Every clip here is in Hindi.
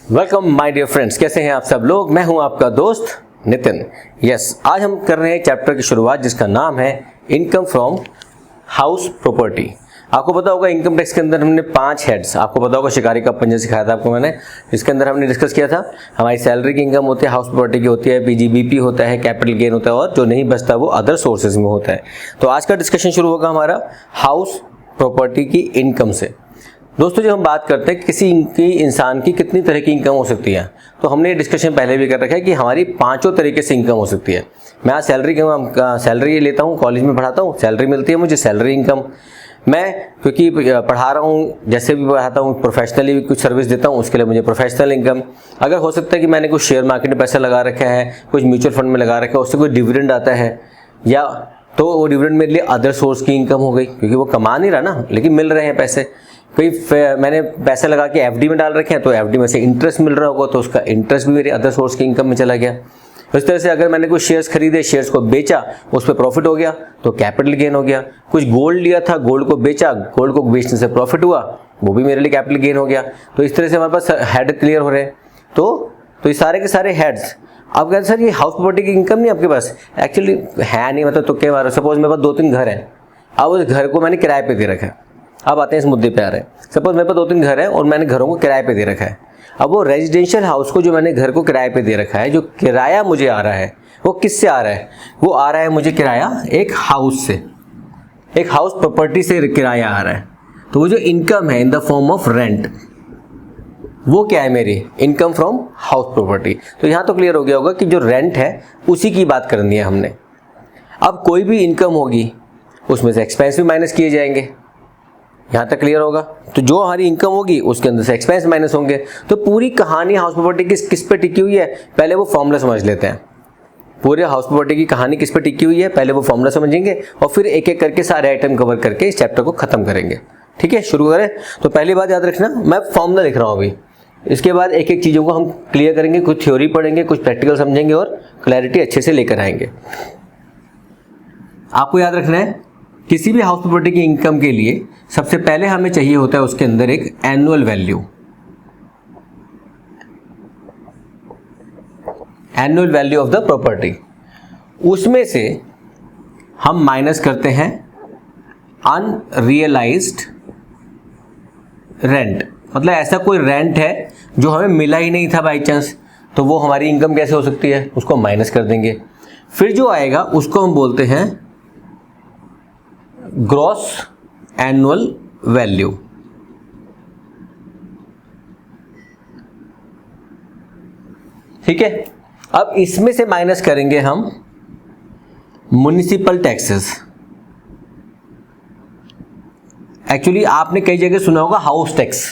वेलकम माय डियर फ्रेंड्स, कैसे हैं आप सब लोग। मैं हूं आपका दोस्त नितिन। यस, आज हम कर रहे हैं चैप्टर की शुरुआत जिसका नाम है इनकम फ्रॉम हाउस प्रॉपर्टी। आपको पता होगा इनकम टैक्स के अंदर हमने 5 हेड्स, आपको पता होगा शिकारी का पंजा सिखाया था आपको मैंने, जिसके अंदर हमने डिस्कस किया था हमारी सैलरी की इनकम होती है, हाउस प्रॉपर्टी की होती है, पीजीबीपी होता है, कैपिटल गेन होता है और जो नहीं बचता वो अदर सोर्सेज में होता है। तो आज का डिस्कशन शुरू होगा हमारा हाउस प्रॉपर्टी की इनकम से। दोस्तों, जब हम बात करते हैं किसी इंसान की कितनी तरह की इनकम हो सकती है, तो हमने ये डिस्कशन पहले भी कर रखा है कि हमारी 5 तरीके से इनकम हो सकती है। मैं आज सैलरी लेता हूँ, कॉलेज में पढ़ाता हूँ, सैलरी मिलती है मुझे, सैलरी इनकम। मैं क्योंकि पढ़ा रहा हूँ, जैसे भी पढ़ाता हूँ, प्रोफेशनली भी कुछ सर्विस देता हूँ, उसके लिए मुझे प्रोफेशनल इनकम। अगर हो सकता है कि मैंने कुछ शेयर मार्केट में पैसा लगा रखा है, कुछ म्यूचुअल फंड में लगा रखा है, उससे कोई डिविडेंड आता है, या तो वो डिविडेंड मेरे लिए अदर सोर्स की इनकम हो गई, क्योंकि वो कमा नहीं रहा ना, लेकिन मिल रहे हैं पैसे। कोई मैंने पैसे लगा के एफडी में डाल रखे हैं, तो एफडी में से इंटरेस्ट मिल रहा होगा, तो उसका इंटरेस्ट भी मेरे अदर सोर्स की इनकम में चला गया। इस तरह से अगर मैंने कुछ शेयर्स खरीदे, शेयर्स को बेचा, उस पर प्रॉफिट हो गया, तो कैपिटल गेन हो गया। कुछ गोल्ड लिया था, गोल्ड को बेचा, गोल्ड को बेचने से प्रॉफिट हुआ, वो भी मेरे लिए कैपिटल गेन हो गया। तो इस तरह से हमारे पास हेड क्लियर हो रहे हैं। तो ये सारे के सारे हेड्स। अब कहते सर ये हाउस प्रॉपर्टी की इनकम नहीं आपके पास, एक्चुअली है नहीं, मतलब तुक्के मारो। सपोज मेरे पास 2-3 घर हैं, अब उस घर को मैंने किराए पे दे रखा है। अब आते हैं इस मुद्दे पे आ रहे हैं। सपोज मेरे पास 2-3 घर हैं और मैंने घरों को किराए पे दे रखा है। अब वो रेजिडेंशियल हाउस को जो मैंने घर को किराए पे दे रखा है, जो किराया मुझे आ रहा है, वो किससे आ रहा है? वो आ रहा है मुझे किराया एक हाउस से, एक हाउस प्रॉपर्टी से किराया आ रहा है। तो वो जो इनकम है in the form of rent, वो क्या है? मेरी इनकम फ्रॉम हाउस प्रॉपर्टी। तो यहाँ तो क्लियर हो गया होगा कि जो रेंट है उसी की बात करनी है हमने। अब कोई भी इनकम होगी उसमें से एक्सपेंस भी माइनस किए जाएंगे, यहाँ तक क्लियर होगा। तो जो हमारी इनकम होगी उसके अंदर से एक्सपेंस माइनस होंगे। तो पूरी कहानी हाउस प्रॉपर्टी की किस पे टिकी हुई है, पहले वो फॉर्मूला समझ लेते हैं। पूरे हाउस प्रॉपर्टी की कहानी किस पे टिकी हुई है, पहले वो फॉर्मूला समझेंगे और फिर एक एक करके सारे आइटम कवर करके इस चैप्टर को खत्म करेंगे। ठीक है, शुरू करें। तो पहली बात याद रखना, मैं फॉर्मूला लिख रहा हूँ अभी, इसके बाद एक एक चीज़ों को हम क्लियर करेंगे, कुछ थ्योरी पढ़ेंगे, कुछ प्रैक्टिकल समझेंगे और क्लैरिटी अच्छे से लेकर आएंगे। आपको याद रखना है किसी भी हाउस प्रॉपर्टी की इनकम के लिए सबसे पहले हमें चाहिए होता है उसके अंदर एक annual value, annual value of the property. उसमें से हम माइनस करते हैं अनरियलाइज्ड रेंट, मतलब ऐसा कोई रेंट है जो हमें मिला ही नहीं था बाई चांस, तो वो हमारी इनकम कैसे हो सकती है, उसको माइनस कर देंगे। फिर जो आएगा उसको हम बोलते हैं ग्रॉस एनुअल वैल्यू। ठीक है, अब इसमें से माइनस करेंगे हम म्युनिसिपल टैक्सेस। एक्चुअली आपने कई जगह सुना होगा हाउस टैक्स,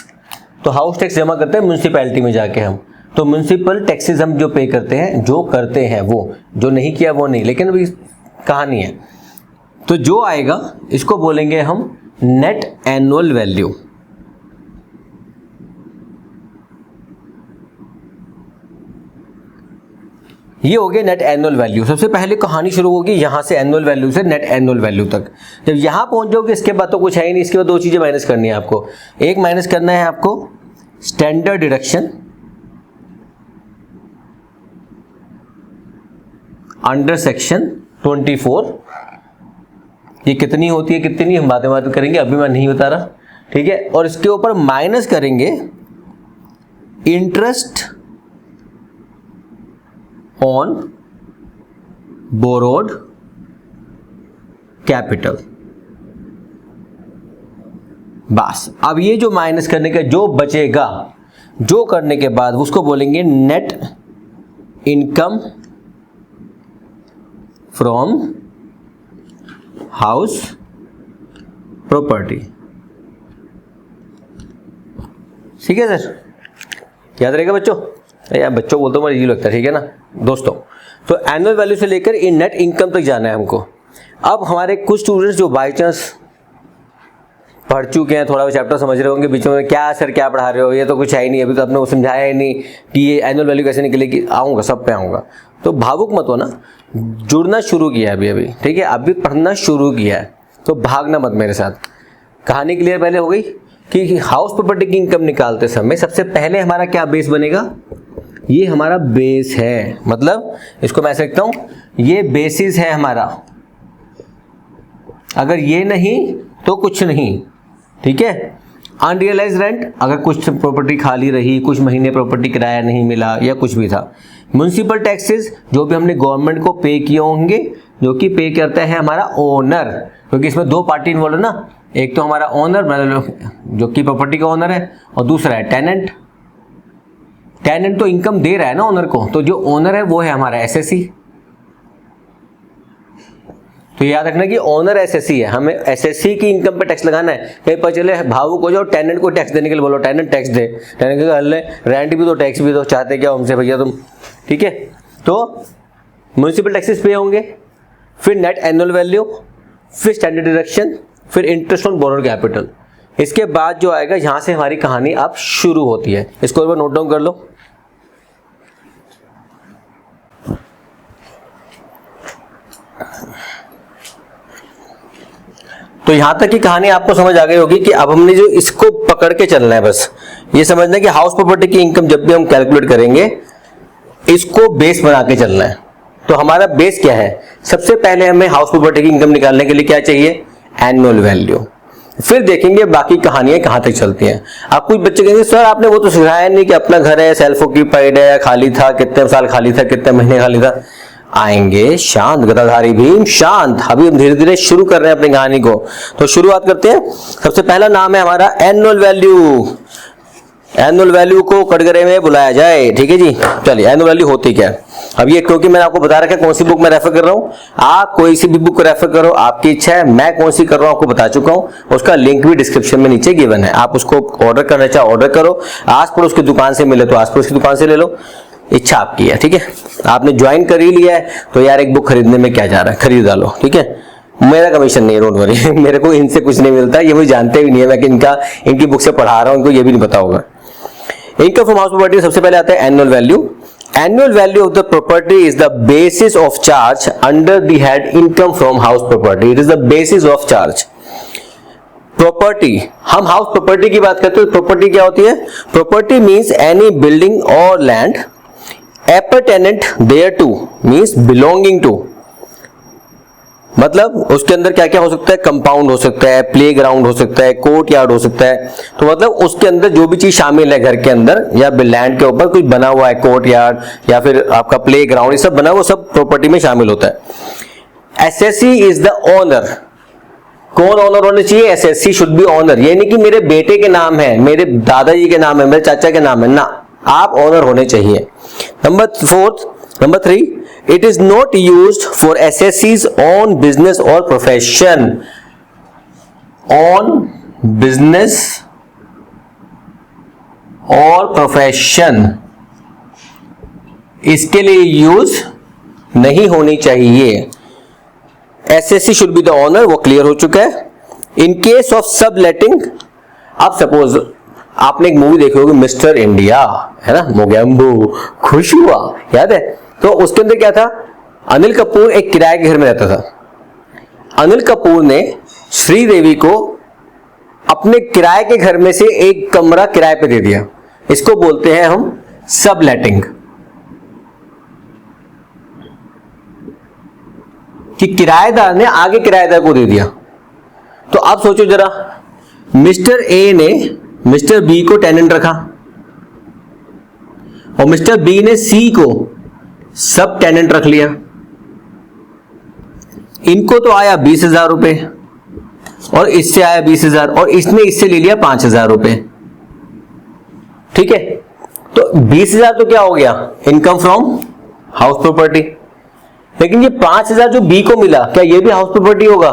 तो हाउस टैक्स जमा करते हैं म्युनिसिपैलिटी में जाके हम। तो म्युनिसिपल टैक्सेस हम जो पे करते हैं, जो करते हैं वो, जो नहीं किया वो नहीं, लेकिन अभी कहानी है। तो जो आएगा इसको बोलेंगे हम नेट एनुअल वैल्यू। ये हो गया नेट एनुअल वैल्यू। सबसे पहले कहानी शुरू होगी यहां से, एनुअल वैल्यू से नेट एनुअल वैल्यू तक। जब यहां पहुंच जाओगे इसके बाद तो कुछ है ही नहीं, इसके बाद 2 चीजें माइनस करनी है आपको। एक माइनस करना है आपको स्टैंडर्ड डिडक्शन अंडर सेक्शन 24। ये कितनी होती है कितनी नहीं हम बातें करेंगे, अभी मैं नहीं बता रहा। ठीक है, और इसके ऊपर माइनस करेंगे इंटरेस्ट ऑन बोरोड कैपिटल। बस, अब ये जो माइनस करने का जो बचेगा, जो करने के बाद उसको बोलेंगे net income from house property. ठीक है सर, याद रहेगा बच्चों? यार बच्चों बोलते हो मुझे ये लगता है, ठीक है ना दोस्तों। तो एनुअल वैल्यू से लेकर इन नेट इनकम तक जाना है हमको। अब हमारे कुछ स्टूडेंट्स जो बाय चांस पढ़ चुके हैं, थोड़ा चैप्टर समझ रहे होंगे, बीच में क्या सर क्या पढ़ा रहे हो, ये तो कुछ है ही नहीं, अभी तो आपने वो समझाया ही नहीं कि ये एनुअल वैल्यू कैसे निकलेगी। आऊँगा, सब पे आऊँगा, तो भावुक मत हो ना, जुड़ना शुरू किया है अभी, ठीक है, अभी पढ़ना शुरू किया है, तो भागना मत मेरे साथ। कहानी क्लियर पहले हो गई। कि हाउस प्रॉपर्टी की इनकम निकालते समय सबसे पहले हमारा क्या बेस बनेगा, ये हमारा बेस है, मतलब इसको मैं ऐसे लिखता हूं, ये बेसिस है हमारा, अगर ये नहीं तो कुछ नहीं, ठीक है। अनरियलाइज रेंट, अगर कुछ प्रॉपर्टी खाली रही, कुछ महीने प्रॉपर्टी किराया नहीं मिला या कुछ भी था। म्युनिसिपल टैक्सेस, जो भी हमने गवर्नमेंट को पे किए होंगे, जो कि पे करता है हमारा ओनर, क्योंकि इसमें दो पार्टी इन्वॉल्व है ना, एक तो हमारा ओनर जो कि प्रॉपर्टी का ओनर है, और दूसरा है टेनेंट। टेनेंट तो इनकम दे रहा है ना ओनर को, तो जो ओनर है वो है हमारा एसएससी। तो याद रखना कि ओनर एसएससी है, हमें एसएससी की इनकम पे टैक्स लगाना है। कहीं पर चले भावुक हो जाओ, टेनेंट को टैक्स देने के लिए बोलो, टेनेंट टैक्स दे, टेनेंट का हल है, रेंट भी दो टैक्स भी दो, चाहते क्या हमसे भैया तुम, ठीक है। तो म्युनिसिपल टैक्सेस पे होंगे, फिर नेट एनुअल वैल्यू, फिर स्टैंडर्ड डिडक्शन, फिर इंटरेस्ट ऑन बोरोड कैपिटल। इसके बाद जो आएगा, यहां से हमारी कहानी अब शुरू होती है। इसको एक बार नोट डाउन कर लो। तो यहां तक की कहानी आपको समझ आ गई होगी कि अब हमने जो इसको पकड़ के चलना है, बस ये समझना है कि हाउस प्रॉपर्टी की इनकम जब भी हम कैलकुलेट करेंगे, इसको बेस बना के चलना है। तो हमारा बेस क्या है, सबसे पहले हमें हाउस प्रॉपर्टी की इनकम निकालने के लिए क्या चाहिए, एनुअल वैल्यू। फिर देखेंगे बाकी कहानियां कहां तक चलती हैं। अब कुछ बच्चे कहेंगे सर आपने वो तो सिखाया नहीं कि अपना घर है, सेल्फ ऑक्यूपाइड है, खाली था, कितने साल खाली था, कितने महीने खाली था। आएंगे, शांत गदाधारी भीम शांत। अभी हम धीरे धीरे शुरू कर रहे हैं अपनी कहानी को, तो शुरुआत करते हैं। सबसे पहला नाम है हमारा एनुअल वैल्यू। एनुअल वैल्यू को कटघरे में बुलाया जाए, ठीक है जी। चलिए, एनुअल वैल्यू होती क्या है। अब ये क्योंकि मैंने आपको बता रखा है कौन सी बुक में रेफर कर रहा हूं, आप कोई सी भी बुक को रेफर करो, आपकी इच्छा है। मैं कौन सी कर रहा हूं आपको बता चुका हूं, उसका लिंक भी डिस्क्रिप्शन में नीचे गिवन है। आप उसको ऑर्डर करना चाहे ऑर्डर करो, आस पड़ोस की दुकान से मिले तो आस पड़ोस की दुकान से ले लो, इच्छा आपकी है, ठीक है। आपने ज्वाइन कर ही लिया है तो यार एक बुक खरीदने में क्या जा रहा है, खरीद डालो, ठीक है। मेरा कमीशन नहीं है, डोंट वरी मेरे को इनसे कुछ नहीं मिलता, ये मुझे जानते भी नहीं है मैं कि इनकी बुक से पढ़ा रहा हूं, इनको ये भी नहीं पता होगा। इनकम फ्रॉम हाउस प्रॉपर्टी सबसे पहले आता है annual value. Annual value of the property is the basis of charge under the head income from house property. It is the basis of charge. Property, हम हाउस प्रॉपर्टी की बात करते हैं, प्रॉपर्टी क्या होती है, प्रॉपर्टी मीन्स एनी बिल्डिंग और land appertinent thereto means belonging to, मतलब उसके अंदर क्या क्या हो सकता है, कंपाउंड हो सकता है, प्ले ग्राउंड हो सकता है, कोर्ट यार्ड हो सकता है। तो मतलब उसके अंदर जो भी चीज शामिल है घर के अंदर या लैंड के ऊपर कुछ बना हुआ है, कोर्ट यार्ड या फिर आपका प्ले ग्राउंड, ये सब बना हुआ सब प्रॉपर्टी में शामिल होता है। SSC is the owner. कौन ओनर होने चाहिए, एसएससी शुड बी ओनर। ये नहीं कि मेरे बेटे के नाम है, मेरे दादाजी के नाम है, मेरे चाचा के नाम है, ना, आप ओनर होने चाहिए। Number 3, it is not used for SSC's on business or profession. On business और प्रोफेशन इसके लिए यूज नहीं होनी चाहिए। SSC should be the owner, वो क्लियर हो चुका है। इन केस ऑफ सब लेटिंग, अब सपोज आपने एक मूवी देखी होगी मिस्टर इंडिया, है ना, मोगैम्बो, खुश हुआ, याद है। तो उसके अंदर क्या था, अनिल कपूर एक किराए के घर में रहता था। अनिल कपूर ने श्रीदेवी को अपने किराए के घर में से एक कमरा किराए पे दे दिया। इसको बोलते हैं हम सब लेटिंग, कि किराएदार ने आगे किराएदार को दे दिया। तो अब सोचो जरा, मिस्टर ए ने मिस्टर बी को टेनेंट रखा और मिस्टर बी ने सी को सब टेनेंट रख लिया। इनको तो आया 20,000 रुपए और इससे आया 20,000 और इसने इससे ले लिया 5,000 रुपए, ठीक है। तो 20,000 तो क्या हो गया, इनकम फ्रॉम हाउस प्रॉपर्टी। लेकिन ये 5,000 जो बी को मिला, क्या ये भी हाउस प्रॉपर्टी होगा,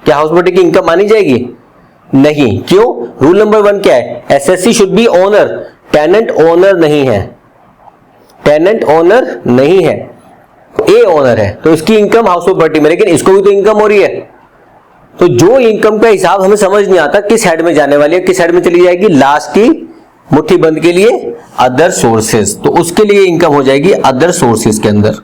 क्या हाउस प्रॉपर्टी की इनकम मानी जाएगी, नहीं। क्यों, रूल नंबर 1 क्या है, SSC should be owner, tenant owner नहीं है, टेनेंट ओनर नहीं है, ए ओनर है, तो इसकी इनकम हाउस प्रॉपर्टी में, लेकिन इसको भी तो इनकम हो रही है। तो जो इनकम का हिसाब हमें समझ नहीं आता किस हेड में जाने वाली है, किस हेड में चली जाएगी, लास्ट की मुट्ठी बंद के लिए अदर सोर्सेस, तो उसके लिए इनकम हो जाएगी अदर सोर्सेस के अंदर।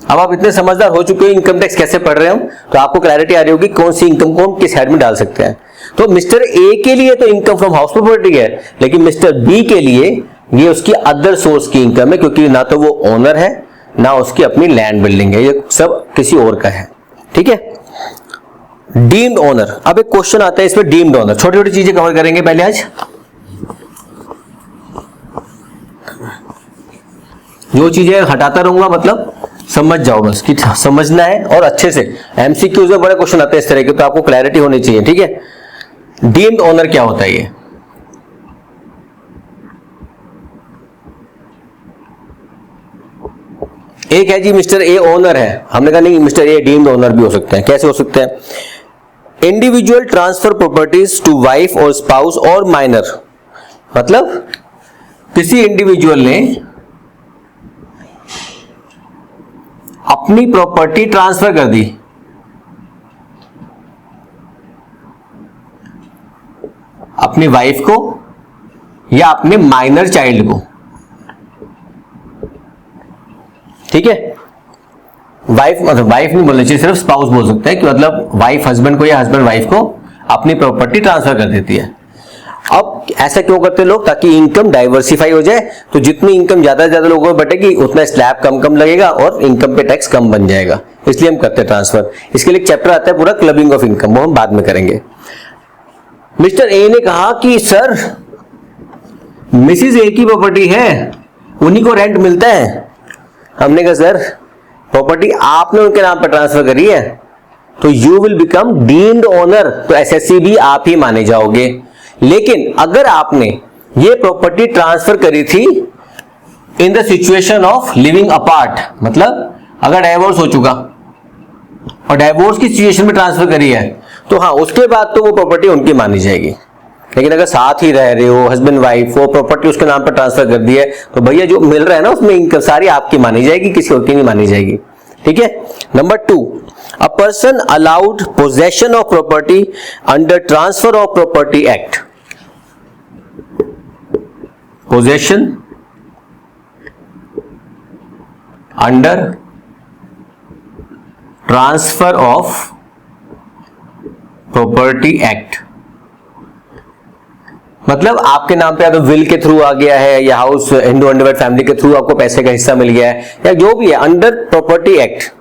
अब आप इतने समझदार हो चुके हो इनकम टैक्स कैसे पढ़ रहे हो, तो आपको क्लैरिटी आ रही होगी कौन सी इनकम को हम किस हेड में डाल सकते हैं। तो मिस्टर ए के लिए तो इनकम फ्रॉम हाउस प्रॉपर्टी है, लेकिन मिस्टर बी के लिए ये उसकी अदर सोर्स की इनकम है, क्योंकि ना तो वो ओनर है ना उसकी अपनी लैंड बिल्डिंग है, ये सब किसी और का है। ठीक है, डीम्ड ओनर। अब एक क्वेश्चन आता है इसमें, डीम्ड ओनर, छोटी छोटी चीजें कवर करेंगे पहले आज। जो चीजें हटाता रहूंगा मतलब समझ जाओ बस कि समझना है, और अच्छे से एमसीक्यूज में बड़े क्वेश्चन आते हैं इस तरह के, तो आपको क्लैरिटी होनी चाहिए। ठीक है, डीम्ड ओनर क्या होता है? ये एक है जी मिस्टर ए ओनर है, हमने कहा नहीं मिस्टर ए डीम्ड ओनर भी हो सकते हैं। कैसे हो सकते हैं? Individual transfer properties to wife और स्पाउस और माइनर, मतलब किसी इंडिविजुअल ने अपनी प्रॉपर्टी ट्रांसफर कर दी अपनी वाइफ को या अपने माइनर चाइल्ड को। ठीक है, वाइफ मतलब वाइफ नहीं बोलना चाहिए, सिर्फ स्पाउस बोल सकते हैं कि मतलब वाइफ हस्बैंड को या हस्बैंड वाइफ को अपनी प्रॉपर्टी ट्रांसफर कर देती है। अब ऐसा क्यों करते हैं लोग? ताकि इनकम डाइवर्सिफाई हो जाए, तो जितनी इनकम ज्यादा से ज्यादा लोगों को बटेगी उतना स्लैब कम कम लगेगा और इनकम पे टैक्स कम बन जाएगा, इसलिए हम करते हैं ट्रांसफर। इसके लिए एक चैप्टर आता है पूरा क्लबिंग ऑफ इनकम, वो हम बाद में करेंगे। मिस्टर ए ने कहा कि सर मिसिज ए की प्रॉपर्टी है, उन्हीं को रेंट मिलता है। हमने कहा सर प्रॉपर्टी आपने उनके नाम पर ट्रांसफर करी है, तो you will become deemed owner, तो एसएससी भी आप ही माने जाओगे। लेकिन अगर आपने ये प्रॉपर्टी ट्रांसफर करी थी in the situation of living apart, मतलब अगर डाइवोर्स हो चुका और डाइवोर्स की सिचुएशन में ट्रांसफर करी है, तो हाँ उसके बाद तो वो प्रॉपर्टी उनकी मानी जाएगी। लेकिन अगर साथ ही रह रहे हो हस्बैंड वाइफ, वो प्रॉपर्टी उसके नाम पर ट्रांसफर कर दी है, तो भैया जो मिल रहा है ना उसमें इनकम सारी आपकी मानी जाएगी, किसी और की नहीं मानी जाएगी। ठीक है। Number 2, a person allowed possession of property under transfer of property act. Possession under transfer of property act, मतलब आपके नाम पे या तो विल के थ्रू आ गया है या हाउस हिंदू अंडरवर्ड फैमिली के थ्रू आपको पैसे का हिस्सा मिल गया है, या जो भी है under property act,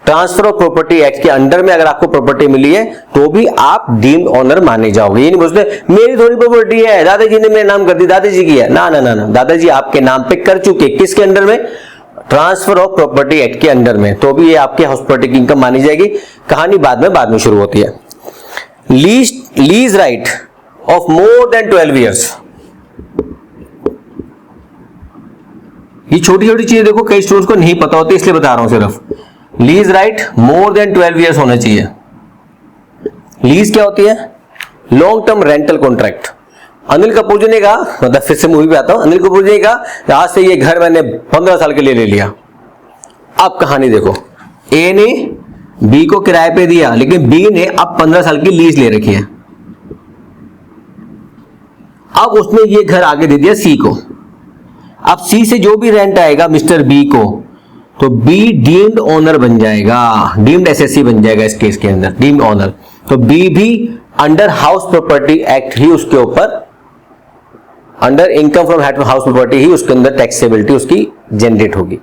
transfer of property act के अंडर में अगर आपको प्रॉपर्टी मिली है तो भी आप डीम्ड ओनर माने जाओगे। ये नहीं बोलते मेरी थोड़ी प्रॉपर्टी है, दादाजी ने मेरे नाम कर दी, दादाजी की है। ना ना ना ना, दादाजी आपके नाम पे कर चुके, किसके अंडर में? ट्रांसफर ऑफ प्रॉपर्टी एक्ट के अंडर में, तो भी ये आपके हाउस प्रॉपर्टी की इनकम मानी जाएगी। कहानी बाद में शुरू होती है। Lease right of more than 12 years, ये छोटी छोटी चीजें देखो कई स्टूडेंट्स को नहीं पता होती, इसलिए बता रहा हूं। सिर्फ lease right more than 12 years होना चाहिए। लीज क्या होती है? Long term rental contract. Anil Kapoor ji ने कहा, मतलब फिर से मूवी पे आता हूं, अनिल कपूर जी ने कहा आज से ये घर मैंने 15 साल के लिए ले लिया। अब कहानी देखो, ए ने बी को किराए पे दिया, लेकिन बी ने अब 15 साल की लीज ले रखी है। अब उसने ये घर आगे दे दिया सी को। अब सी से जो भी रेंट आएगा मिस्टर बी को, तो बी डीम्ड ओनर बन जाएगा, डीम्ड एसएससी बन जाएगा इस केस के अंदर, डीम्ड ओनर। तो बी भी अंडर हाउस प्रॉपर्टी एक्ट ही उसके ऊपर, under income from house property ही उसके अंदर टैक्सेबिलिटी उसकी जनरेट होगी,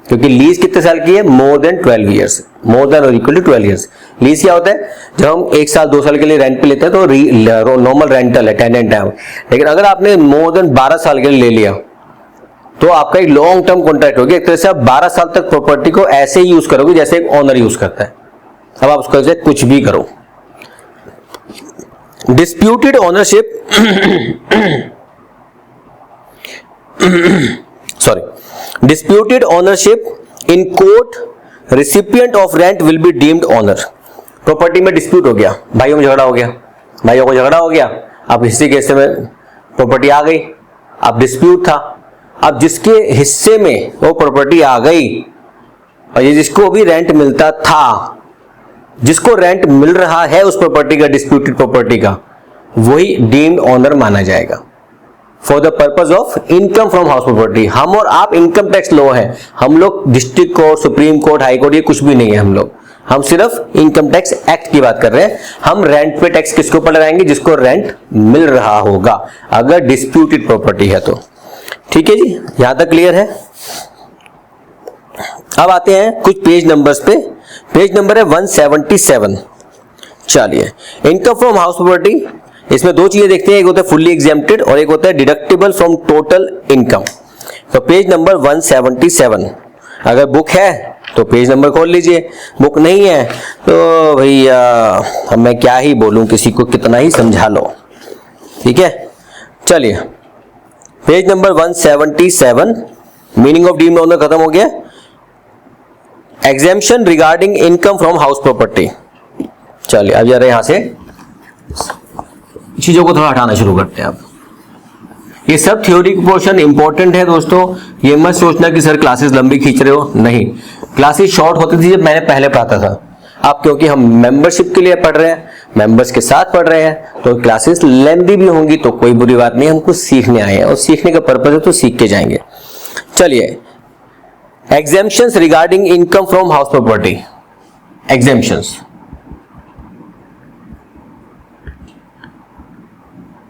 क्योंकि लीज कितने साल की है? मोर देन 12 years, मोर देन और इक्वल टू 12 years। लीज क्या होता है? जब हम 1 साल 2 साल के लिए रेंट पे लेते हैं तो नॉर्मल रेंटल है, टेनेंट है। लेकिन अगर आपने मोर देन 12 साल के लिए ले लिया तो आपका एक लॉन्ग टर्म कॉन्ट्रैक्ट हो गया। एक तरह से आप 12 साल तक प्रॉपर्टी को ऐसे ही यूज करोगे जैसे एक ओनर यूज करता है। अब आप उसको से कुछ भी करो। Disputed ownership disputed ownership in court, recipient of rent will be deemed owner। Property में डिस्प्यूट हो गया, भाइयों में झगड़ा हो गया, भाइयों को झगड़ा हो गया, अब हिस्से के हिस्से में प्रॉपर्टी आ गई, अब डिस्प्यूट था, अब जिसके हिस्से में वो प्रॉपर्टी आ गई और ये जिसको भी रेंट मिलता था, जिसको रेंट मिल रहा है उस प्रॉपर्टी का, डिस्प्यूटेड प्रॉपर्टी का, वही डीम्ड ओनर माना जाएगा for the purpose of income from house property. हम और आप इनकम टैक्स लॉ है, हम लोग district court, supreme court, high court, ये कुछ भी नहीं है। हम लोग हम सिर्फ इनकम टैक्स एक्ट की बात कर रहे हैं। हम रेंट पे टैक्स किसके ऊपर लगाएंगे? जिसको रेंट मिल रहा होगा, अगर डिस्प्यूटेड प्रॉपर्टी है तो। ठीक है जी, यहां तक क्लियर है। अब आते हैं कुछ पेज नंबर्स पे। पेज नंबर है 177। चलिए, इनकम फ्रॉम हाउस प्रॉपर्टी, इसमें दो चीजें देखते हैं, एक होता है फुल्ली एग्जेम्प्टेड और एक होता है डिडक्टेबल फ्रॉम टोटल इनकम। तो पेज नंबर 177, अगर बुक है तो पेज नंबर खोल लीजिए, बुक नहीं है तो भैया अब मैं क्या ही बोलूं, किसी को कितना ही समझा लो। ठीक है, चलिए page number 177, meaning of deemed owner खत्म हो गया। Exemption regarding income from house property. चलिए अब जरा यहां से चीजों को थोड़ा हटाना शुरू करते हैं। अब ये सब थ्योरी पोर्शन इंपॉर्टेंट है दोस्तों, ये मत सोचना कि सर क्लासेस लंबी खींच रहे हो, नहीं, क्लासेस शॉर्ट होती थी जब मैंने पहले पढ़ाता था। अब क्योंकि हम मेंबरशिप के लिए पढ़ रहे हैं, मेंबर्स के साथ पढ़ रहे हैं, तो क्लासेस लेंदी भी होंगी तो कोई बुरी बात नहीं, हमको सीखने आए हैं और सीखने का पर्पज है तो सीख के जाएंगे। चलिए, exemptions regarding income from house property. Exemptions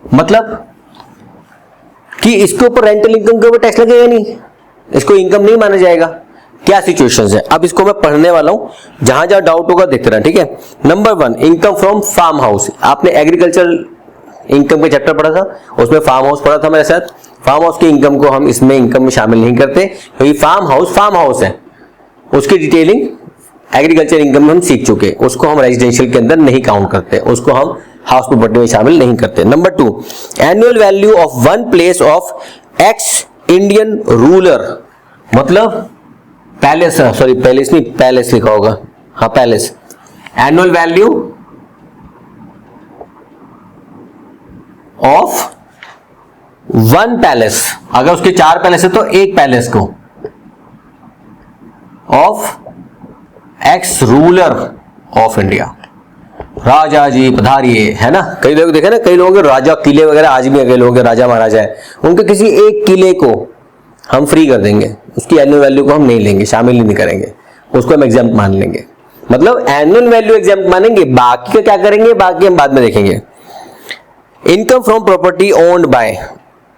मतलब कि इसके ऊपर रेंटल इनकम के ऊपर टैक्स लगेगा नहीं, इसको इनकम नहीं माना जाएगा। क्या सिचुएशंस है, अब इसको मैं पढ़ने वाला हूं, जहां जहां डाउट होगा देखते रहना। ठीक है, number 1, income from farm house. आपने एग्रीकल्चर इनकम का चैप्टर पढ़ा था, उसमें फार्म हाउस पढ़ा था मेरे साथ। फार्म हाउस की इनकम को हम इसमें इनकम में शामिल नहीं करते, क्योंकि फार्म हाउस है, उसकी डिटेलिंग एग्रीकल्चर इनकम में हम सीख चुके, उसको हम रेजिडेंशियल के अंदर नहीं काउंट करते, उसको हम हाउस प्रॉपर्टी में शामिल नहीं करते। Number 2, annual value of one place of ex Indian ruler, मतलब पैलेस, सॉरी पैलेस नहीं, पैलेस लिखा होगा, हाँ palace. Annual value of one palace, अगर उसके 4 पैलेस है तो एक पैलेस को, of ex ruler of India, राजा जी पधारिए, है ना। कई लोग देखे ना, कई लोगों के राजा किले वगैरह आज भी, कई लोगों के राजा महाराजा है, उनके किसी एक किले को हम फ्री कर देंगे, उसकी एनुअल वैल्यू को हम नहीं लेंगे, शामिल ही नहीं करेंगे, उसको हम एग्जाम्प्ट मान लेंगे। मतलब एनुअल वैल्यू एग्जाम्प्ट मानेंगे, बाकी का क्या करेंगे, बाकी हम बाद में देखेंगे। Income from property owned by,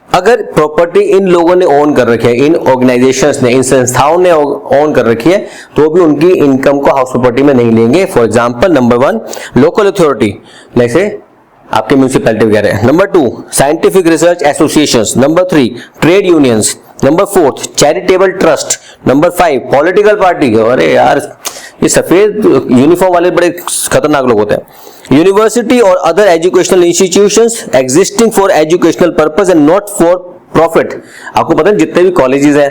अगर प्रॉपर्टी इन लोगों ने ओन कर रखी है, इन ऑर्गेनाइजेशंस ने, इन संस्थाओं ने ओन कर रखी है, तो भी उनकी इनकम को हाउस प्रॉपर्टी में नहीं लेंगे। For example, number 1, local authority, जैसे आपके म्यूनिसिपैलिटी वगैरह। Number 2, scientific research associations. Number 3, trade unions. Number 4, charitable trust. Number 5, political party. अरे यार, ये सफेद यूनिफॉर्म वाले बड़े खतरनाक लोग होते हैं। यूनिवर्सिटी और other educational institutions existing for educational purpose and not for profit. आपको पता है जितने भी कॉलेजेस हैं,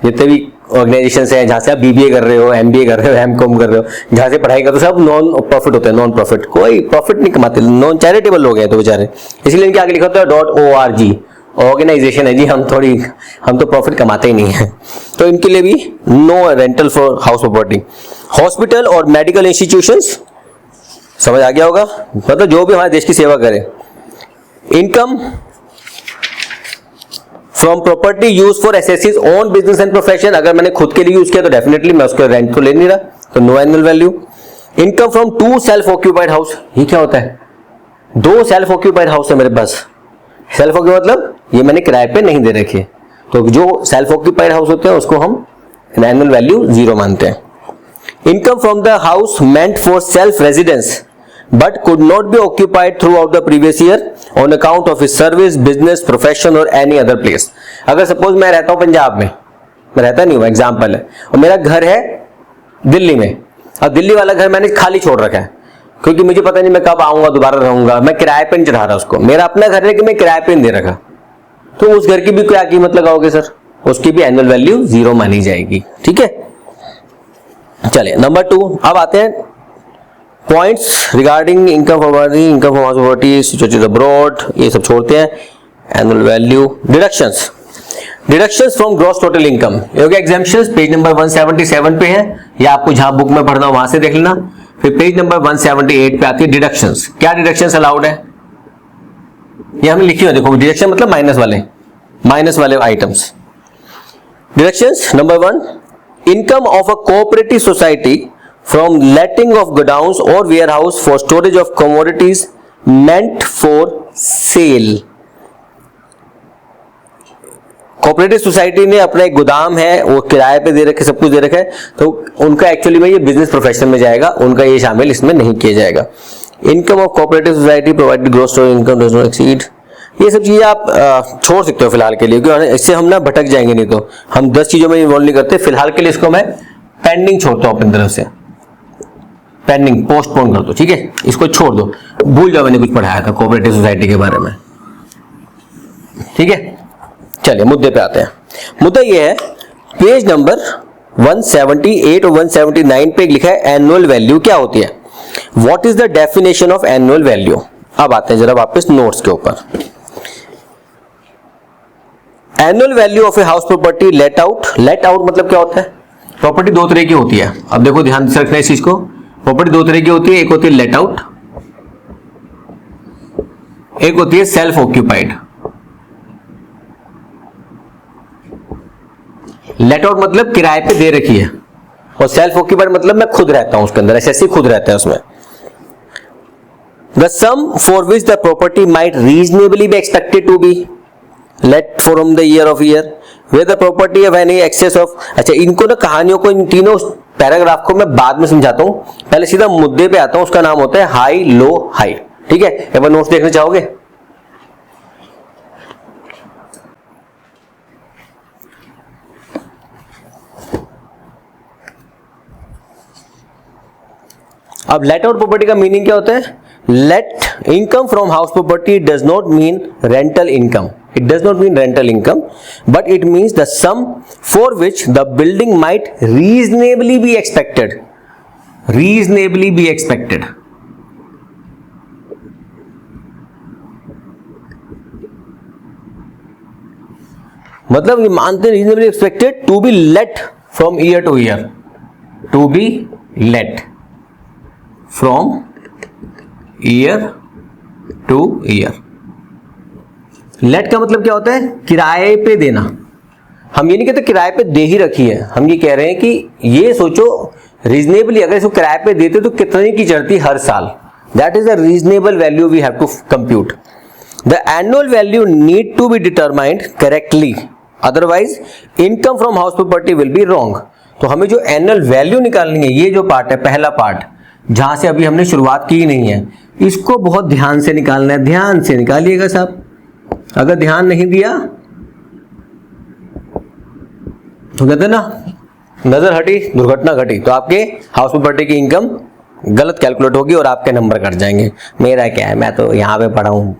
जितने भी ऑर्गेनाइजेशंस हैं, जहां से आप बीबीए कर रहे हो, एमबीए कर रहे हो, एमकॉम कर रहे हो, जहां से पढ़ाई करते हो, सब नॉन प्रॉफिट होते हैं, नॉन प्रॉफिट, कोई प्रॉफिट नहीं कमाते, नॉन चैरिटेबल लोग हैं तो बेचारे, इसलिए इनके आगे लिखा होता है .org, ऑर्गेनाइजेशन है जी, हम तो प्रॉफिट कमाते ही नहीं है, तो इनके लिए भी no rental for house property. Hospital और मेडिकल इंस्टीट्यूशंस, समझ आ गया होगा, मतलब जो भी हमारे देश की सेवा करे। Income from property use for assessee's own business and profession, अगर मैंने खुद के लिए यूज किया तो डेफिनेटली मैं उसका रेंट तो ले नहीं रहा, तो no annual value. Income from 2 self occupied house, ये क्या होता है, 2 सेल्फ ऑक्यूपाइड हाउस है मेरे पास। सेल्फ ऑक्यूपाइड मतलब ये मैंने किराए पे नहीं दे रखे, तो जो सेल्फ ऑक्यूपाइड हाउस होते हैं उसको हम एनुअल वैल्यू 0 मानते हैं। Income from the house meant for self residence but could not be occupied throughout the previous year on account of his service, business, profession or any other place। अगर सपोज मैं रहता हूं पंजाब में, मैं रहता नहीं हूं, एग्जाम्पल है, और मेरा घर है दिल्ली में, और दिल्ली वाला घर मैंने खाली छोड़ रखा है क्योंकि मुझे पता नहीं मैं कब आऊंगा, दोबारा रहूंगा, मैं किराए पे नहीं चढ़ा रहा उसको, मेरा अपना घर है कि मैं किराए पे नहीं दे रखा, तो उस घर की भी क्या कीमत लगाओगे सर, उसकी भी एनुअल वैल्यू 0 मानी जाएगी। ठीक है, चलिए नंबर 2, अब आते हैं points regarding income from house property situated abroad, ये सब छोड़ते हैं। Annual value, deductions from gross total income, ये हो गया एग्जेम्पशंस, पेज नंबर 177 पे है, या आपको जहां बुक में पढ़ना हो वहां से देख लेना। फिर पेज नंबर 178 पे आती है डिडक्शंस। क्या डिडक्शंस अलाउड है, ये हमने लिखी है, देखो डिडक्शन मतलब माइनस वाले items. Deductions, number 1, income of a cooperative society from letting of godowns और warehouse for storage of commodities meant for sale. Cooperative society ने अपना एक गोदाम है, वो किराए पे दे रखे, सब कुछ दे रखा है, तो उनका एक्चुअली में ये बिजनेस प्रोफेशन में जाएगा, उनका ये शामिल इसमें नहीं किया जाएगा। Income of cooperative society provided gross storage income does not exceed, ये सब चीजें आप छोड़ सकते हो फिलहाल के लिए, क्योंकि इससे हम ना भटक जाएंगे, नहीं तो हम 10 चीजों में इन्वॉल्व नहीं करते। फिलहाल के लिए इसको मैं पेंडिंग छोड़ता हूं अपनी तरफ से, पेंडिंग पोस्टपोन कर दो, ठीक है, इसको छोड़ दो, भूल जाओ मैंने कुछ पढ़ाया था कोऑपरेटिव सोसाइटी के बारे में, ठीक है। चलिए मुद्दे पे आते हैं। मुद्दा ये है, पेज नंबर 178 और 179 पे लिखा है एनुअल वैल्यू क्या होती है, what is the definition of annual value. अब आते हैं जरा वापस नोट्स के ऊपर। Annual value of a house property let out, let out मतलब क्या होता है, प्रॉपर्टी दो तरह की होती है। अब देखो ध्यान से रखना इस चीज को, प्रॉपर्टी दो तरह की होती है, एक होती है लेट आउट, एक होती है सेल्फ ऑक्यूपाइड। लेट आउट मतलब किराए पे दे रखी है, और सेल्फ ऑक्यूपाइड मतलब मैं खुद रहता हूं उसके अंदर, ऐसे खुद रहता है उसमें। The sum for which the property might reasonably be expected to be let from the year of year with the property of any excess of. अच्छा, इनको ना कहानियों को, इन तीनों पैराग्राफ को मैं बाद में समझाता हूं, पहले सीधा मुद्दे पे आता हूं। उसका नाम होता है हाई लो हाई, ठीक है। एक बार नोट्स देखना चाहोगे? अब लेट आउट प्रॉपर्टी का मीनिंग क्या होता है, let income from house property does not mean rental income, it does not mean rental income, but it means the sum for which the building might reasonably be expected, reasonably be expected. मतलब ये मानते हैं reasonably expected to be let from year to year, to be let from year to year. Let का मतलब क्या होता है, किराए पे देना। हम ये नहीं कहते किराए पे दे ही रखी है, हम ये कह रहे हैं कि ये सोचो रीजनेबली अगर इसको किराए पे देते तो कितने की चढ़ती हर साल, that is the reasonable value we have to compute. The annual value need to be determined correctly, otherwise income from house property will be wrong. तो हमें जो एनुअल वैल्यू निकालनी है, ये जो पार्ट है, पहला पार्ट जहां से अभी हमने शुरुआत की नहीं है, इसको बहुत ध्यान से निकालना है, ध्यान से निकालिएगा साहब। अगर ध्यान नहीं दिया तो कहते ना नजर हटी दुर्घटना घटी, तो आपके हाउस प्रॉपर्टी की इनकम गलत कैलकुलेट होगी और आपके नंबर कट जाएंगे। मेरा क्या है, मैं तो यहाँ पे पढ़ा हूँ,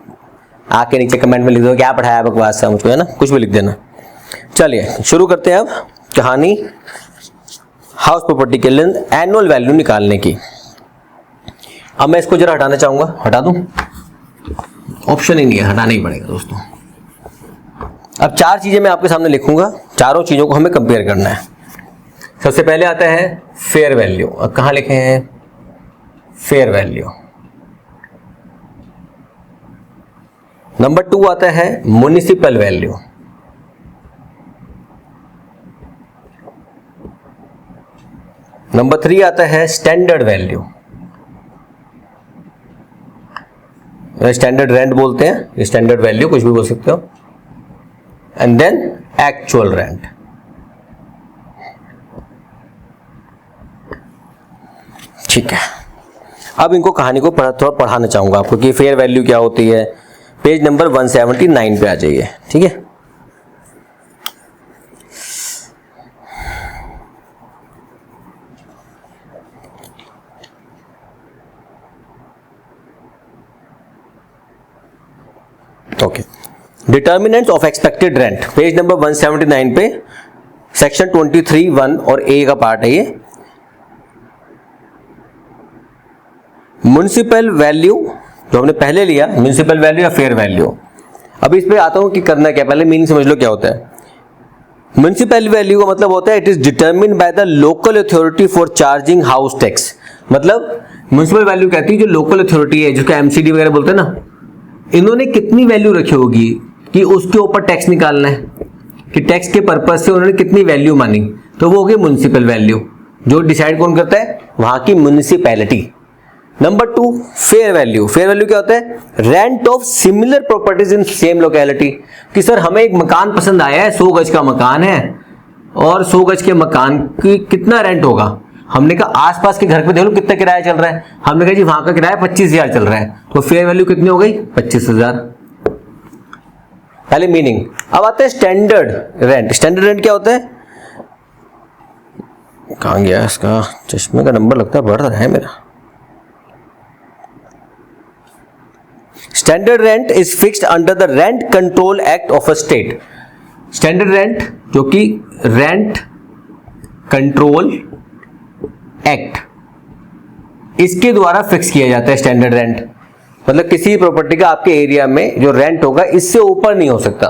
आके नीचे कमेंट में लिख दो क्या पढ़ाया बकवास सा मुझको, है ना, कुछ भी लिख देना। चलिए शुरू करते हैं अब कहानी हाउस प्रॉपर्टी के लिए एनुअल वैल्यू निकालने की। अब मैं इसको जरा हटाना चाहूंगा, हटा दूं, ऑप्शन ही नहीं है, हटाना ही पड़ेगा दोस्तों। अब 4 चीजें मैं आपके सामने लिखूंगा, चारों चीजों को हमें कंपेयर करना है। सबसे पहले आता है फेयर वैल्यू, अब कहां लिखे हैं फेयर वैल्यू। नंबर 2 आता है म्युनिसिपल वैल्यू। नंबर 3 आता है स्टैंडर्ड वैल्यू, स्टैंडर्ड रेंट बोलते हैं, स्टैंडर्ड वैल्यू कुछ भी बोल सकते हो, एंड देन एक्चुअल रेंट। ठीक है, अब इनको कहानी को थोड़ा पढ़ाना चाहूंगा आपको कि फेयर वैल्यू क्या होती है। पेज नंबर 179 पे आ जाइए, ठीक है। Okay, determinants of expected rent, page number 179 पे सेक्शन 23(1) और ए का पार्ट है ये। म्युनिसिपल वैल्यू जो हमने पहले लिया, म्युनिसिपल वैल्यू या फेयर वैल्यू। अब इस पे आता हूं कि करना क्या, पहले मीनिंग समझ लो क्या होता है। म्युनिसिपल वैल्यू का मतलब होता है it is determined by the local authority for charging house tax. मतलब म्युनिसिपल वैल्यू कहती है जो लोकल अथॉरिटी है, जिसको एमसीडी वगैरह बोलते हैं ना, इन्होंने कितनी वैल्यू रखी होगी कि उसके ऊपर टैक्स निकालना है, कि टैक्स के पर्पज से उन्होंने कितनी वैल्यू मानी, तो वो हो गई म्युनिसिपल वैल्यू। जो डिसाइड कौन करता है, वहां की municipality. Number 2 fair value. Fair value क्या होता है? Rent of similar properties in same locality. कि सर हमें एक मकान पसंद आया है, 100 गज का मकान है और 100 गज के मकान की कितना रेंट होगा? हमने कहा आसपास के घर पे देख लो कितना किराया चल रहा है। हमने कहा जी वहां का किराया 25,000 चल रहा है, तो फेयर वैल्यू कितनी हो गई? 25,000। पहले मीनिंग। अब आता है स्टैंडर्ड रेंट। स्टैंडर्ड रेंट क्या होता है? कहां गया इसका चश्मे का नंबर? लगता है बढ़ रहा है मेरा। Standard rent is fixed under the rent control act of a state. Standard rent जो कि रेंट कंट्रोल एक्ट, इसके द्वारा फिक्स किया जाता है स्टैंडर्ड रेंट। मतलब किसी प्रॉपर्टी का आपके एरिया में जो रेंट होगा इससे ऊपर नहीं हो सकता,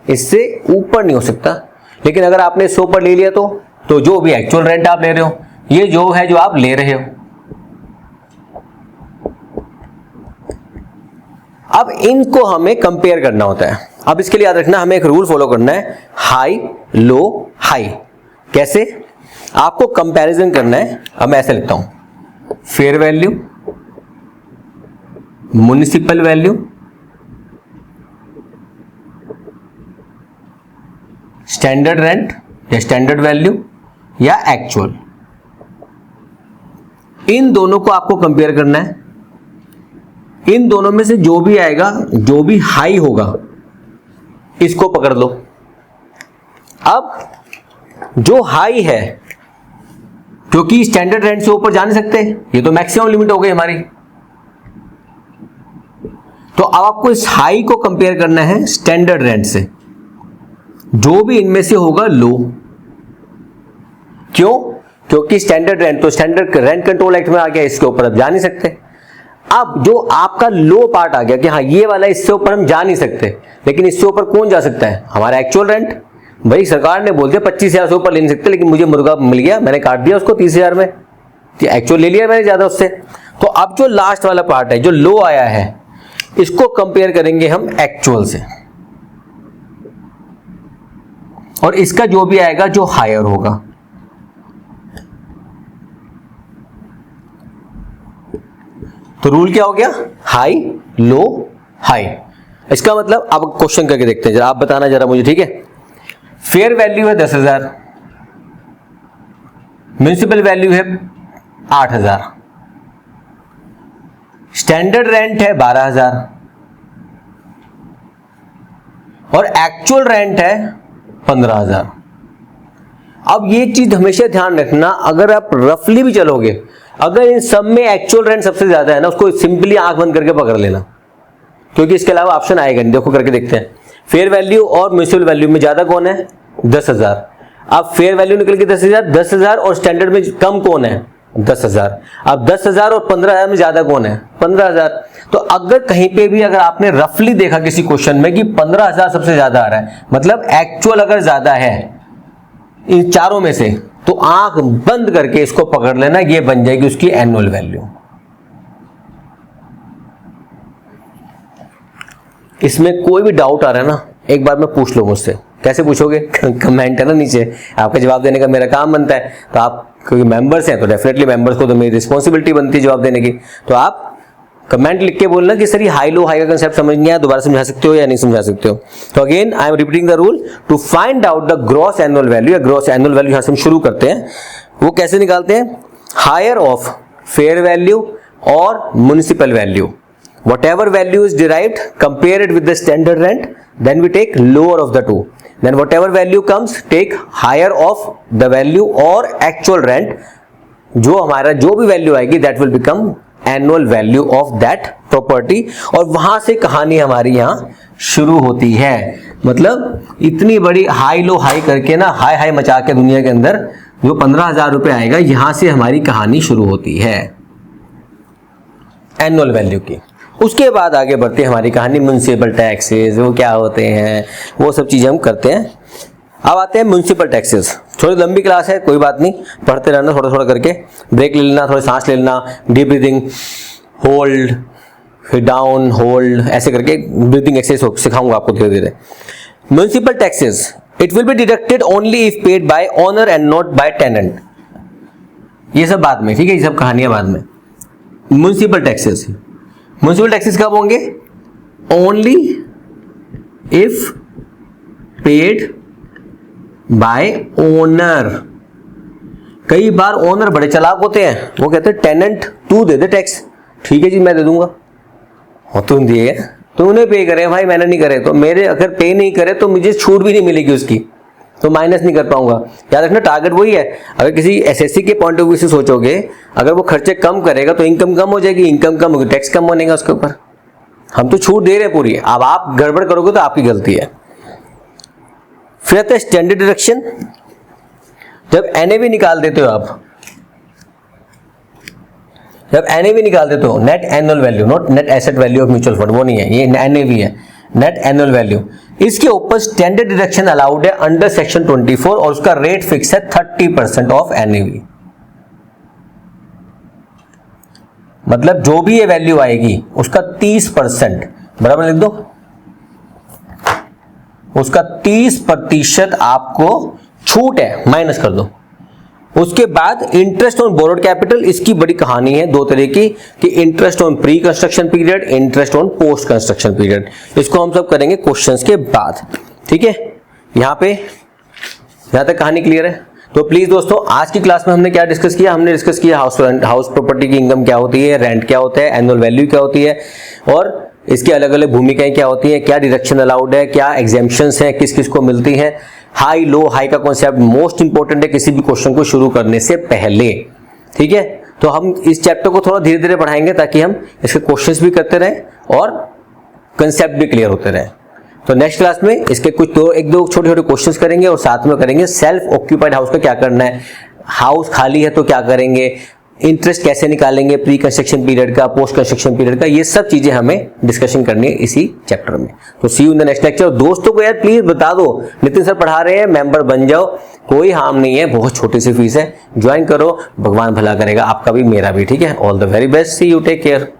इससे ऊपर नहीं हो सकता। लेकिन अगर आपने इससे ऊपर ले लिया तो जो भी एक्चुअल रेंट आप ले रहे हो, ये जो है जो आप ले रहे हो। अब इनको हमें कंपेयर करना होता है। अब इसके लिए याद रखना, हमें एक रूल फॉलो करना है, हाई लो हाई। कैसे? आपको कंपैरिजन करना है। अब मैं ऐसे लिखता हूं, fair value, municipal value, standard rent या स्टैंडर्ड वैल्यू या एक्चुअल। इन दोनों को आपको कंपेयर करना है। इन दोनों में से जो भी आएगा, जो भी हाई होगा, इसको पकड़ लो। अब जो हाई है, क्योंकि स्टैंडर्ड रेंट से ऊपर जा नहीं सकते, ये तो मैक्सिमम लिमिट हो गई हमारी, तो अब आपको इस हाई को कंपेयर करना है स्टैंडर्ड रेंट से। जो भी इनमें से होगा लो। क्यों? क्योंकि स्टैंडर्ड रेंट तो स्टैंडर्ड रेंट कंट्रोल एक्ट में आ गया, इसके ऊपर अब जा नहीं सकते। अब जो आपका लो पार्ट आ गया कि हाँ ये वाला इससे ऊपर हम जा नहीं सकते, लेकिन इससे ऊपर कौन जा सकता है? हमारा एक्चुअल रेंट। भाई सरकार ने बोल दिया 25,000 से ऊपर ले नहीं सकते, लेकिन मुझे मुर्गा मिल गया, मैंने काट दिया उसको 30,000 में, एक्चुअल ले लिया मैंने ज्यादा उससे। तो अब जो लास्ट वाला पार्ट है, जो लो आया है, इसको कंपेयर करेंगे हम एक्चुअल से, और इसका जो भी आएगा जो हायर होगा। तो रूल क्या हो गया? High low high. इसका मतलब अब क्वेश्चन करके देखते हैं, जरा आप बताना जरा मुझे, ठीक है? फेयर वैल्यू है 10,000, म्युनिसिपल वैल्यू है 8,000, स्टैंडर्ड रेंट है 12,000 और एक्चुअल रेंट है 15,000। अब ये चीज हमेशा ध्यान रखना, अगर आप रफली भी चलोगे, अगर इन सब में एक्चुअल रेंट सबसे ज्यादा है ना, उसको सिंपली आंख बंद करके पकड़ लेना, क्योंकि इसके अलावा ऑप्शन आएगा नहीं। देखो करके देखते हैं, फेयर वैल्यू और म्युनिसिपल वैल्यू में ज्यादा कौन है? 10,000। अब फेयर वैल्यू निकल के 10,000 और स्टैंडर्ड में कम कौन है? 10,000। अब 10,000 और 15,000 में ज्यादा कौन है? 15,000। तो अगर कहीं पे भी अगर आपने रफली देखा किसी क्वेश्चन में कि 15,000 सबसे ज्यादा आ रहा है, मतलब एक्चुअल अगर ज्यादा है इन चारों में से, तो आंख बंद करके इसको पकड़ लेना, ये बन जाएगी उसकी एनुअल वैल्यू। इसमें कोई भी डाउट आ रहा है ना, एक बार में पूछ लो मुझसे। कैसे पूछोगे? कमेंट है ना नीचे, आपका जवाब देने का मेरा काम बनता है। तो आप क्योंकि मेंबर्स हैं तो डेफिनेटली मेंबर्स को तो मेरी रिस्पॉन्सिबिलिटी बनती है जवाब देने की। तो आप कमेंट लिख के बोलना कि सर ये हाई लो हाई का कंसेप्ट समझ नहीं आया, दोबारा समझा सकते हो या नहीं समझा सकते हो। तो again I am repeating the rule, to find out the gross annual value, या ग्रॉस एनुअल वैल्यू यहां से हम शुरू करते हैं। वो कैसे निकालते हैं? हायर ऑफ फेयर वैल्यू और municipal value, whatever value is derived, compare it with the standard rent, then we take lower of the two, then whatever value comes, take higher of the value or actual rent, जो हमारा जो भी वैल्यू आएगी that will become annual value of that property, और वहां से कहानी हमारी यहां शुरू होती है। मतलब इतनी बड़ी हाई लो हाई करके ना, हाई हाई मचा के दुनिया के अंदर जो 15,000 रुपए आएगा, यहां से हमारी कहानी शुरू होती है एनुअल वैल्यू की। उसके बाद आगे बढ़ती है हमारी कहानी म्युनिसिपल टैक्सेस, वो क्या होते हैं, वो सब चीजें हम करते हैं। अब आते हैं म्युनिसिपल टैक्सेस। थोड़ी लंबी क्लास है, कोई बात नहीं, पढ़ते रहना थोड़ा थोड़ा करके, ब्रेक ले लेना, थोड़ी सांस ले लेना, डीप ब्रीदिंग, होल्ड, फिर डाउन, होल्ड, ऐसे करके ब्रीदिंग एक्सरसाइज सिखाऊंगा आपको धीरे धीरे। Municipal taxes, it will be deducted only if paid by owner and not by tenant. ये सब बाद में, ठीक है, ये सब कहानियां बाद में। म्युनिसिपल टैक्सेस, म्युनिसिपल टैक्सेस कब होंगे? Only if paid by owner. कई बार ओनर बड़े चालाक होते हैं, वो कहते हैं टेनेंट तू दे दे टैक्स। ठीक है जी, मैं दे दूंगा। और तुम दिए, तूने पे करे भाई, मैंने नहीं करे, तो मेरे अगर पे नहीं करे तो मुझे छूट भी नहीं मिलेगी उसकी, तो माइनस नहीं कर पाऊंगा। याद रखना टारगेट वही है। अगर किसी एसएससी के पॉइंट ऑफ व्यू से सोचोगे, अगर वो खर्चे कम करेगा तो इनकम कम हो जाएगी, इनकम कम होगी टैक्स कम बनेगा उसके ऊपर। हम तो छूट दे रहे हैं पूरी, अब आप गड़बड़ करोगे तो आपकी गलती है। फिर आता है स्टैंडर्ड डिडक्शन। जब एनएवी निकाल देते हो आप, जब एनएवी निकाल देते हो, net annual value, not net asset value of mutual fund, वो नहीं है, ये एनएवी है, नेट एनुअल वैल्यू। इसके ऊपर स्टैंडर्ड डिडक्शन अलाउड है अंडर सेक्शन 24 और उसका रेट फिक्स है 30% ऑफ एनएवी। मतलब जो भी ये वैल्यू आएगी उसका 30%, बराबर लिख दो, उसका 30% आपको छूट है, माइनस कर दो। उसके बाद इंटरेस्ट ऑन बोरोड कैपिटल, इसकी बड़ी कहानी है दो तरह की, कि interest on pre construction period, interest on post construction period. इसको हम सब करेंगे क्वेश्चंस के बाद, ठीक है। यहां तक कहानी क्लियर है? तो प्लीज दोस्तों, आज की क्लास में हमने क्या डिस्कस किया? हमने डिस्कस किया हाउस प्रॉपर्टी की इनकम क्या होती है, रेंट क्या होता है, एनुअल वैल्यू क्या होती है, और इसकी अलग अलग भूमिकाएं क्या होती हैं, क्या डिडक्शन अलाउड है, क्या एग्जेम्पशंस हैं, किस किस को मिलती हैं। हाई लो, हाई का कॉन्सेप्ट मोस्ट इंपॉर्टेंट है किसी भी क्वेश्चन को शुरू करने से पहले, ठीक है। तो हम इस चैप्टर को थोड़ा धीरे धीरे पढ़ाएंगे ताकि हम इसके क्वेश्चंस भी करते रहें और कंसेप्ट भी क्लियर होते रहें। तो नेक्स्ट क्लास में इसके कुछ एक दो छोटे छोटे क्वेश्चंस करेंगे और साथ में करेंगे सेल्फ ऑक्यूपाइड हाउस का क्या करना है, हाउस खाली है तो क्या करेंगे, इंटरेस्ट कैसे निकालेंगे प्री कंस्ट्रक्शन पीरियड का, पोस्ट कंस्ट्रक्शन पीरियड का, ये सब चीजें हमें डिस्कशन करनी है इसी चैप्टर में। तो see you in the next lecture. दोस्तों को यार प्लीज बता दो, नितिन सर पढ़ा रहे हैं, मेंबर बन जाओ, कोई हार्म नहीं है, बहुत छोटी सी फीस है, ज्वाइन करो, भगवान भला करेगा आपका भी मेरा भी, ठीक है। All the very best, see you, take care.